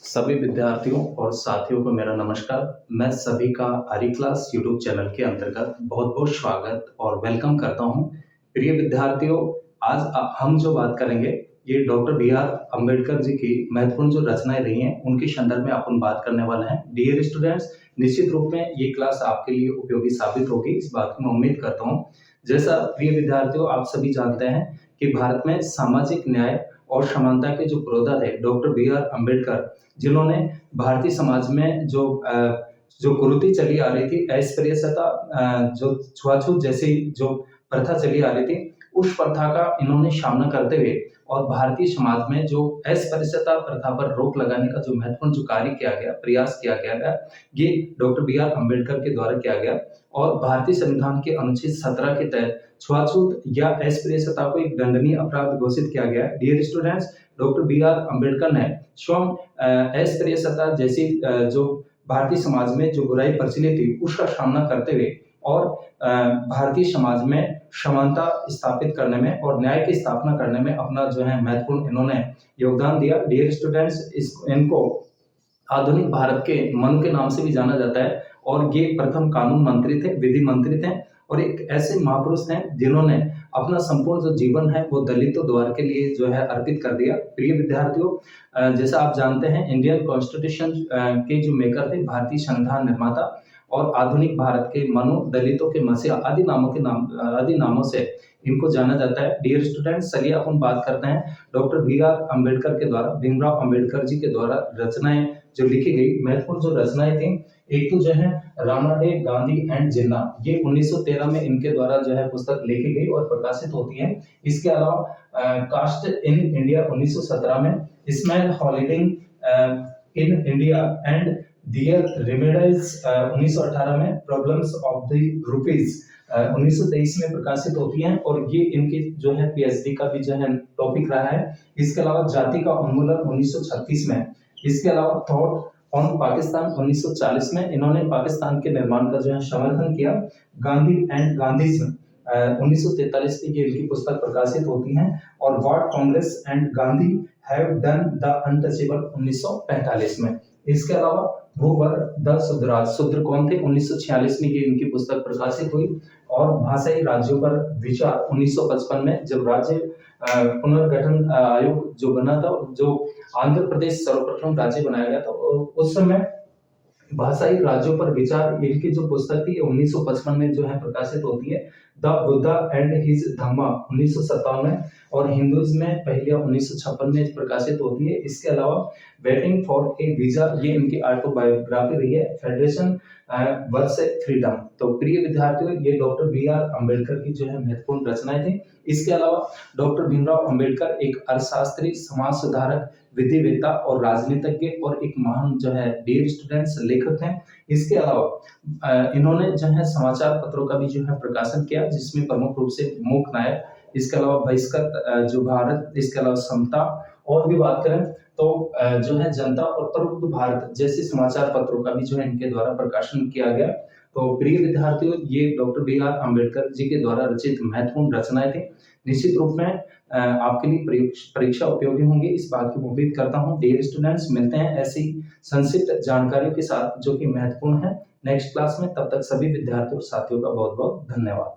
सभी विद्यार्थियों और साथियों को मेरा नमस्कार। मैं सभी का आर्य क्लास यूट्यूब चैनल के अंतर्गत बहुत-बहुत स्वागत और वेलकम करता हूं। प्रिय विद्यार्थियों, आज हम जो बात करेंगे ये doctor B R Ambedkar ji की महत्वपूर्ण जो रचनाएं रही हैं उनके संदर्भ में अपन बात करने वाले हैं। डियर स्टूडेंट्स, निश्चित रूप में ये क्लास आपके लिए उपयोगी साबित होगी, इस बात की मैं उम्मीद करता हूँ। जैसा प्रिय विद्यार्थियों आप सभी जानते हैं कि भारत में सामाजिक न्याय और समानता के जो पुरोधा थे डॉक्टर बी आर अम्बेडकर, जिन्होंने भारतीय समाज में जो कुरीति चली आ रही थी, अस्पृश्यता, जो छुआछूत जैसी जो प्रथा चली आ रही थी, उस प्रथा का इन्होंने सामना करते हुए और भारतीय समाज में जो अस्पृश्यता प्रथा पर रोक लगाने का जो महत्वपूर्ण जो कार्य किया गया, प्रयास किया गया, ये डॉक्टर बी आर अम्बेडकर के द्वारा किया गया। और भारतीय संविधान के अनुच्छेद 17 के तहत छुआछूत या अस्पृश्यता को एक दंडनीय अपराध घोषित किया गया। Dear students, doctor B R Ambedkar ने स्वयं अस्पृश्यता जैसी जो भारतीय समाज में जो बुराई प्रचलित थी उसका सामना करते हुए और भारतीय समाज में समानता स्थापित करने में और न्याय की स्थापना करने में अपना जो है महत्वपूर्ण इन्होंने योगदान दिया। डियर स्टूडेंट्स, इनको आधुनिक भारत के मनु के नाम से भी जाना जाता है और ये प्रथम कानून मंत्री थे, विधि मंत्री थे और एक ऐसे महापुरुष हैं जिन्होंने अपना संपूर्ण जो जीवन है वो दलितों द्वार के लिए जो है अर्पित कर दिया। प्रिय विद्यार्थियों, जैसा आप जानते हैं इंडियन कॉन्स्टिट्यूशन के जो मेकर थे, भारतीय संविधान निर्माता और आधुनिक भारत के मनु, दलितों के मसीहा आदि नामों से इनको जाना जाता है। डियर स्टूडेंट्स, चलिए अपन बात करते हैं डॉक्टर बी आर अम्बेडकर के द्वारा, भीमराव अम्बेडकर जी के द्वारा रचनाएं जो लिखी गई, महत्वपूर्ण जो रचनाएं थी। एक तो जो है रामडे, गांधी एंड जिन्ना, ये 1913 में इनके द्वारा जो है पुस्तक लिखी गई और प्रकाशित होती है। इसके अलावा कास्ट इन इंडिया 1917 में, small holding in India and their remedies 1918 में, प्रॉब्लम्स ऑफ द रूपीज 1923 में प्रकाशित होती हैं और ये इनकी जो है पीएचडी का भी जो है टॉपिक रहा है। इसके अलावा जाति का उन्मूलन 1936 में, इसके अलावा थॉट ऑन पाकिस्तान 1940 में इन्होंने पाकिस्तान के निर्माण का जो है समर्थन किया। गांधी एंड गांधीज्म 1943 में ये इनकी पुस्तक प्रकाशित होती है और what Congress and Gandhi have done the untouchable 1945 में। इसके अलावा भूवर द सुधराज, शूद्र कौन थे, 1946 में ये इनकी पुस्तक प्रकाशित हुई और भाषाई राज्यों पर विचार 1955 में, जब राज्य पुनर्गठन आयोग जो बना था, जो आंध्र प्रदेश सर्वप्रथम राज्य बनाया गया था, उस समय भाषाई राज्यों पर विचार इनकी जो पुस्तक थी 1955 में जो है प्रकाशित होती है। द बुद्धा एंड हिज धम्मा 1957 में और हिंदुइज्म में पहलिया 1956 में प्रकाशित होती है। इसके अलावा वेटिंग फॉर ए वीजा, ये इनकी ऑटोबायोग्राफी रही है। Federation versus freedom. तो प्रिय विद्यार्थियों, ये डॉक्टर बी आर अम्बेडकर की जो है महत्वपूर्ण रचनाएं थी। इसके अलावा डॉक्टर भीमराव अम्बेडकर एक अर्थशास्त्री, समाज सुधारक, विधिवेत्ता और राजनीतिज्ञ और एक महान जो है डियर स्टूडेंट्स लेखक हैं। इसके अलावा इन्होंने जो है समाचार पत्रों का भी जो है प्रकाशन किया, जिसमें प्रमुख रूप से मूक नायक, इसके अलावा बहिष्कृत जो भारत, इसके अलावा समता, और भी बात करें तो जो है जनता और प्रबुद्ध भारत जैसे समाचार पत्रों का भी जो है इनके द्वारा प्रकाशन किया गया। तो प्रिय विद्यार्थियों, ये doctor B R Ambedkar ji के द्वारा रचित महत्वपूर्ण रचनाएं थी। निश्चित रूप में आपके लिए परीक्षा उपयोगी होंगी, इस बात की उम्मीद करता हूं। डियर स्टूडेंट्स, मिलते हैं ऐसी संक्षिप्त जानकारियों के साथ जो कि महत्वपूर्ण है नेक्स्ट क्लास में। तब तक सभी विद्यार्थियों और साथियों का बहुत बहुत धन्यवाद।